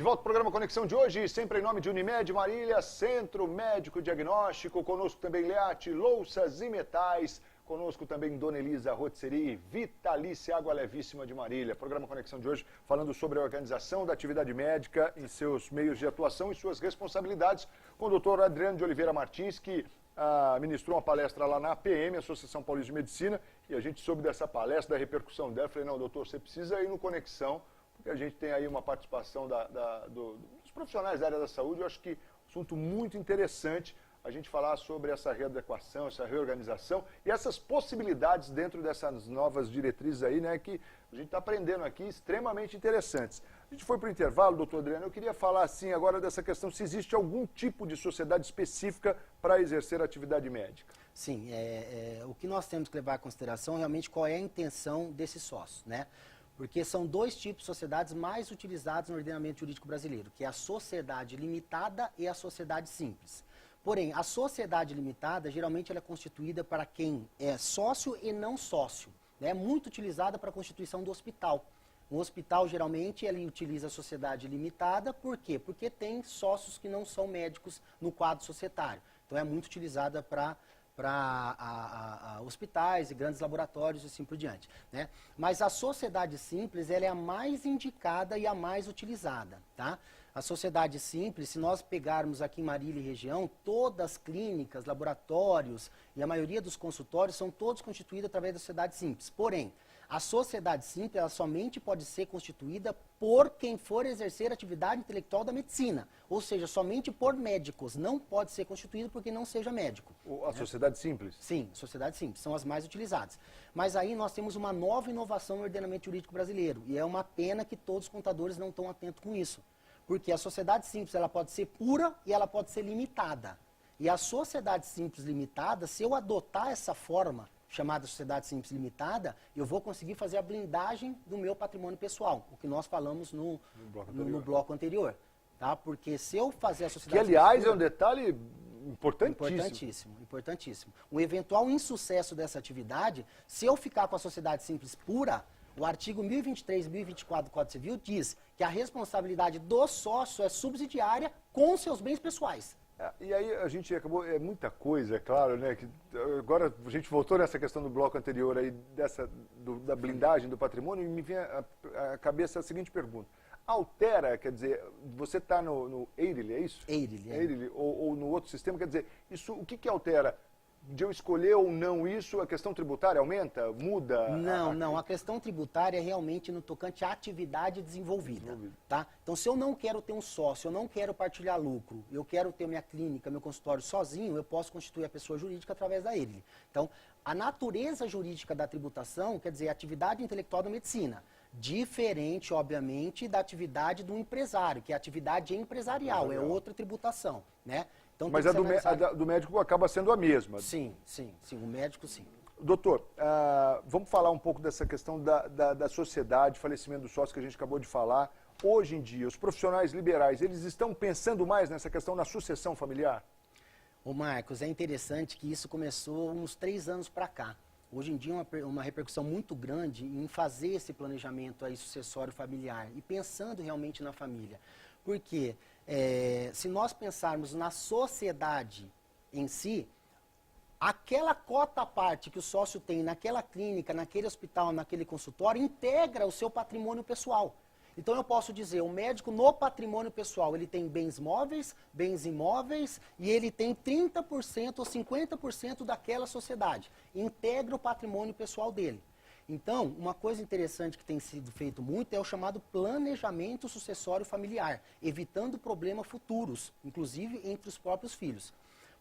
volta ao programa Conexão de hoje, sempre em nome de Unimed Marília, Centro Médico Diagnóstico, conosco também Leate, Louças e Metais, conosco também Dona Elisa Rotisserie, Vitalice Água Levíssima de Marília. Programa Conexão de hoje falando sobre a organização da atividade médica em seus meios de atuação e suas responsabilidades, com o doutor Adriano de Oliveira Martins, que ministrou uma palestra lá na APM, Associação Paulista de Medicina, e a gente soube dessa palestra, da repercussão dela. Falei, não, doutor, você precisa ir no Conexão, porque a gente tem aí uma participação dos profissionais da área da saúde. Eu acho que é um assunto muito interessante a gente falar sobre essa readequação, essa reorganização e essas possibilidades dentro dessas novas diretrizes aí, né, que a gente está aprendendo aqui, extremamente interessantes. A gente foi para o intervalo, doutor Adriano, eu queria falar assim agora dessa questão, se existe algum tipo de sociedade específica para exercer atividade médica. Sim, o que nós temos que levar em consideração é realmente qual é a intenção desse sócio, né? Porque são dois tipos de sociedades mais utilizados no ordenamento jurídico brasileiro, que é a sociedade limitada e a sociedade simples. Porém, a sociedade limitada, geralmente ela é constituída para quem é sócio e não sócio. É muito utilizada para a constituição do hospital. O hospital, geralmente, ele utiliza a sociedade limitada, por quê? Porque tem sócios que não são médicos no quadro societário. Então, é muito utilizada para hospitais e grandes laboratórios e assim por diante, né? Mas a sociedade simples, ela é a mais indicada e a mais utilizada, tá? A sociedade simples, se nós pegarmos aqui em Marília e região, todas as clínicas, laboratórios e a maioria dos consultórios são todos constituídos através da sociedade simples. Porém, a sociedade simples, ela somente pode ser constituída por quem for exercer atividade intelectual da medicina. Ou seja, somente por médicos. Não pode ser constituído por quem não seja médico. A sociedade simples? Sim, sociedade simples. São as mais utilizadas. Mas aí nós temos uma nova inovação no ordenamento jurídico brasileiro. E é uma pena que todos os contadores não estão atentos com isso. Porque a sociedade simples, ela pode ser pura e ela pode ser limitada. E a sociedade simples limitada, se eu adotar essa forma chamada sociedade simples limitada, eu vou conseguir fazer a blindagem do meu patrimônio pessoal, o que nós falamos no bloco anterior. Tá? Porque se eu fazer a sociedade simples... Que, aliás, pura, é um detalhe importantíssimo. Importantíssimo, importantíssimo. O eventual insucesso dessa atividade, se eu ficar com a sociedade simples pura, o artigo 1023 e 1024 do Código Civil diz que a responsabilidade do sócio é subsidiária com seus bens pessoais. E aí a gente acabou, é muita coisa, é claro, né? Que agora a gente voltou nessa questão do bloco anterior aí, da blindagem do patrimônio, e me vem à cabeça a seguinte pergunta. Altera, quer dizer, você está no EIRIL, é isso? EIRIL, ou no outro sistema, quer dizer, isso, o que altera? De eu escolher ou não isso, a questão tributária aumenta, muda? Não, a questão tributária é realmente no tocante à atividade desenvolvida. Tá? Então, se eu não quero ter um sócio, eu não quero partilhar lucro, eu quero ter minha clínica, meu consultório sozinho, eu posso constituir a pessoa jurídica através da EIRIL. Então, a natureza jurídica da tributação, quer dizer, a atividade intelectual da medicina, diferente, obviamente, da atividade do empresário, que é a atividade empresarial, é outra tributação, né? Então, mas a do médico acaba sendo a mesma. Sim, o médico sim. Doutor, vamos falar um pouco dessa questão da sociedade, falecimento do sócio que a gente acabou de falar. Hoje em dia, os profissionais liberais, eles estão pensando mais nessa questão da sucessão familiar? Ô Marcos, é interessante que isso começou uns 3 anos para cá. Hoje em dia uma repercussão muito grande em fazer esse planejamento aí sucessório familiar e pensando realmente na família. Porque se nós pensarmos na sociedade em si, aquela cota à parte que o sócio tem naquela clínica, naquele hospital, naquele consultório, integra o seu patrimônio pessoal. Então eu posso dizer, o médico no patrimônio pessoal, ele tem bens móveis, bens imóveis e ele tem 30% ou 50% daquela sociedade. Integra o patrimônio pessoal dele. Então, uma coisa interessante que tem sido feito muito é o chamado planejamento sucessório familiar, evitando problemas futuros, inclusive entre os próprios filhos.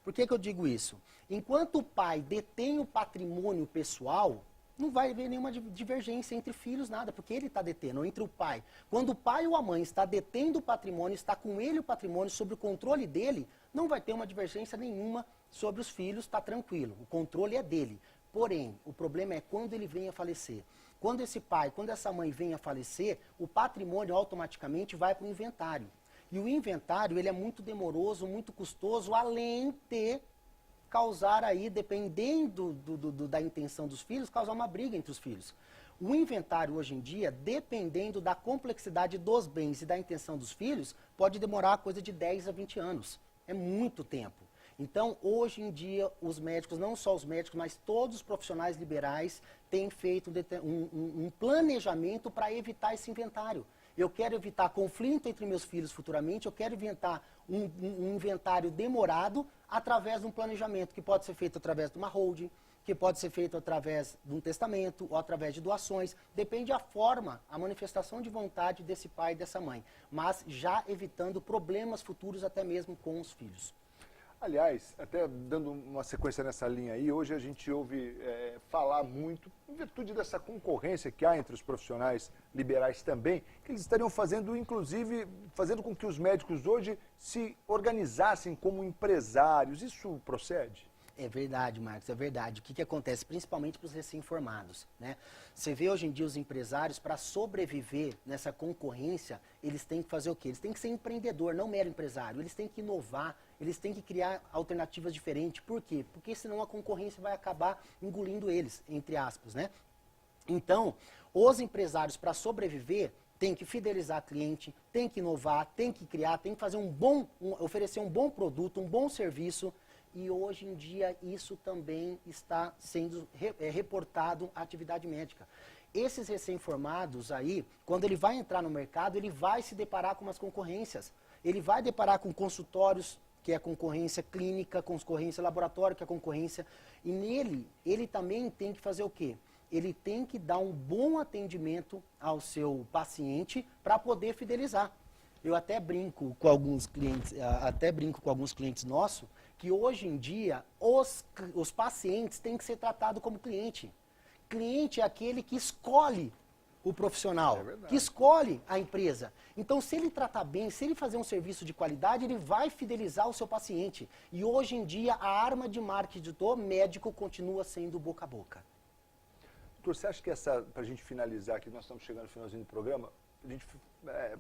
Por que eu digo isso? Enquanto o pai detém o patrimônio pessoal, não vai haver nenhuma divergência entre filhos, nada, porque ele está detendo, ou entre o pai. Quando o pai ou a mãe está detendo o patrimônio, está com ele o patrimônio, sob o controle dele, não vai ter uma divergência nenhuma sobre os filhos, está tranquilo, o controle é dele. Porém, o problema é quando ele vem a falecer. Quando esse pai, quando essa mãe vem a falecer, o patrimônio automaticamente vai para o inventário. E o inventário, ele é muito demoroso, muito custoso, além de causar aí, dependendo da intenção dos filhos, causar uma briga entre os filhos. O inventário hoje em dia, dependendo da complexidade dos bens e da intenção dos filhos, pode demorar coisa de 10 a 20 anos. É muito tempo. Então, hoje em dia, os médicos, não só os médicos, mas todos os profissionais liberais têm feito um planejamento para evitar esse inventário. Eu quero evitar conflito entre meus filhos futuramente, eu quero inventar um inventário demorado através de um planejamento, que pode ser feito através de uma holding, que pode ser feito através de um testamento ou através de doações. Depende da forma, a manifestação de vontade desse pai e dessa mãe, mas já evitando problemas futuros até mesmo com os filhos. Aliás, até dando uma sequência nessa linha aí, hoje a gente ouve falar muito, em virtude dessa concorrência que há entre os profissionais liberais também, que eles estariam fazendo, inclusive, fazendo com que os médicos hoje se organizassem como empresários. Isso procede? É verdade, Marcos, é verdade. O que acontece? Principalmente para os recém-formados, né? Você vê hoje em dia os empresários, para sobreviver nessa concorrência, eles têm que fazer o quê? Eles têm que ser empreendedor, não mero empresário. Eles têm que inovar, eles têm que criar alternativas diferentes. Por quê? Porque senão a concorrência vai acabar engolindo eles, entre aspas, né? Então, os empresários, para sobreviver, têm que fidelizar cliente, têm que inovar, têm que criar, têm que fazer oferecer um bom produto, um bom serviço. E hoje em dia isso também está sendo reportado à atividade médica. Esses recém-formados aí, quando ele vai entrar no mercado, ele vai se deparar com umas concorrências. Ele vai deparar com consultórios, que é a concorrência clínica, concorrência laboratório, que é a concorrência. E nele, ele também tem que fazer o quê? Ele tem que dar um bom atendimento ao seu paciente para poder fidelizar. Eu até brinco com alguns clientes, nossos, que hoje em dia os pacientes têm que ser tratados como cliente. Cliente é aquele que escolhe o profissional, que escolhe a empresa. Então, se ele tratar bem, se ele fazer um serviço de qualidade, ele vai fidelizar o seu paciente. E hoje em dia, a arma de marketing do médico continua sendo boca a boca. Doutor, você acha que para a gente finalizar aqui, nós estamos chegando no finalzinho do programa, a gente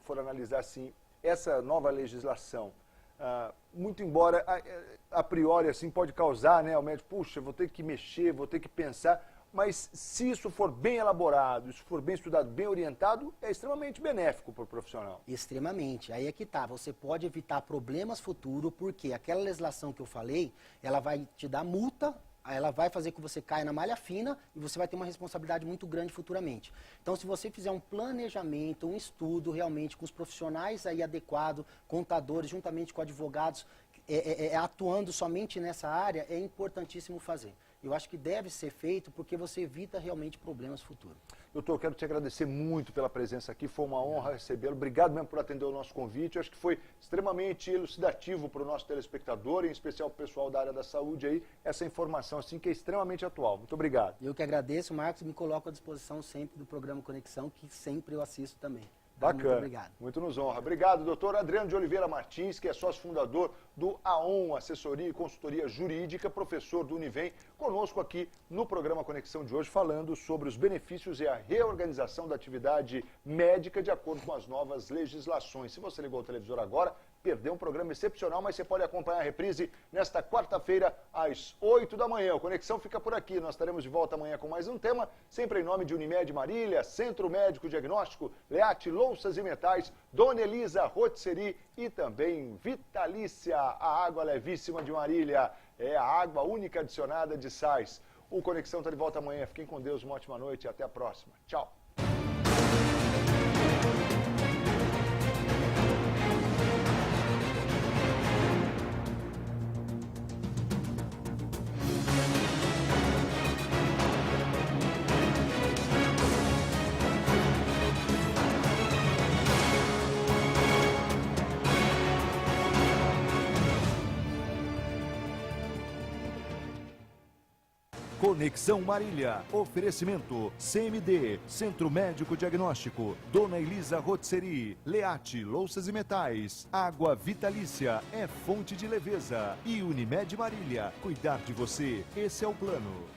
for analisar assim, essa nova legislação, muito embora a priori assim pode causar, né, o médico, puxa, vou ter que mexer, vou ter que pensar, mas se isso for bem elaborado, se for bem estudado, bem orientado, é extremamente benéfico para o profissional. Extremamente. Aí é que tá, você pode evitar problemas futuros, porque aquela legislação que eu falei, ela vai te dar multa, ela vai fazer com que você caia na malha fina e você vai ter uma responsabilidade muito grande futuramente. Então, se você fizer um planejamento, um estudo realmente com os profissionais aí adequados, contadores, juntamente com advogados, atuando somente nessa área, é importantíssimo fazer. Eu acho que deve ser feito porque você evita realmente problemas futuros. Doutor, eu quero te agradecer muito pela presença aqui, foi uma honra recebê-lo. Obrigado mesmo por atender o nosso convite. Eu acho que foi extremamente elucidativo para o nosso telespectador, em especial para o pessoal da área da saúde aí, essa informação assim que é extremamente atual. Muito obrigado. Eu que agradeço, Marcos, me coloco à disposição sempre do programa Conexão, que sempre eu assisto também. Bacana. Muito obrigado. Muito nos honra. Obrigado, doutor Adriano de Oliveira Martins, que é sócio fundador do AON, Assessoria e Consultoria Jurídica, professor do Univem, conosco aqui no programa Conexão de hoje, falando sobre os benefícios e a reorganização da atividade médica de acordo com as novas legislações. Se você ligou o televisor agora, perdeu um programa excepcional, mas você pode acompanhar a reprise nesta quarta-feira, às 8 da manhã. O Conexão fica por aqui. Nós estaremos de volta amanhã com mais um tema, sempre em nome de Unimed Marília, Centro Médico Diagnóstico, Leate Louças e Metais, Dona Elisa Rotisserie e também Vitalícia, a água levíssima de Marília. É a água única adicionada de sais. O Conexão está de volta amanhã. Fiquem com Deus, uma ótima noite e até a próxima. Tchau. Conexão Marília. Oferecimento CMD, Centro Médico Diagnóstico, Dona Elisa Rotisserie, Leate Louças e Metais, Água Vitalícia é fonte de leveza e Unimed Marília. Cuidar de você, esse é o plano.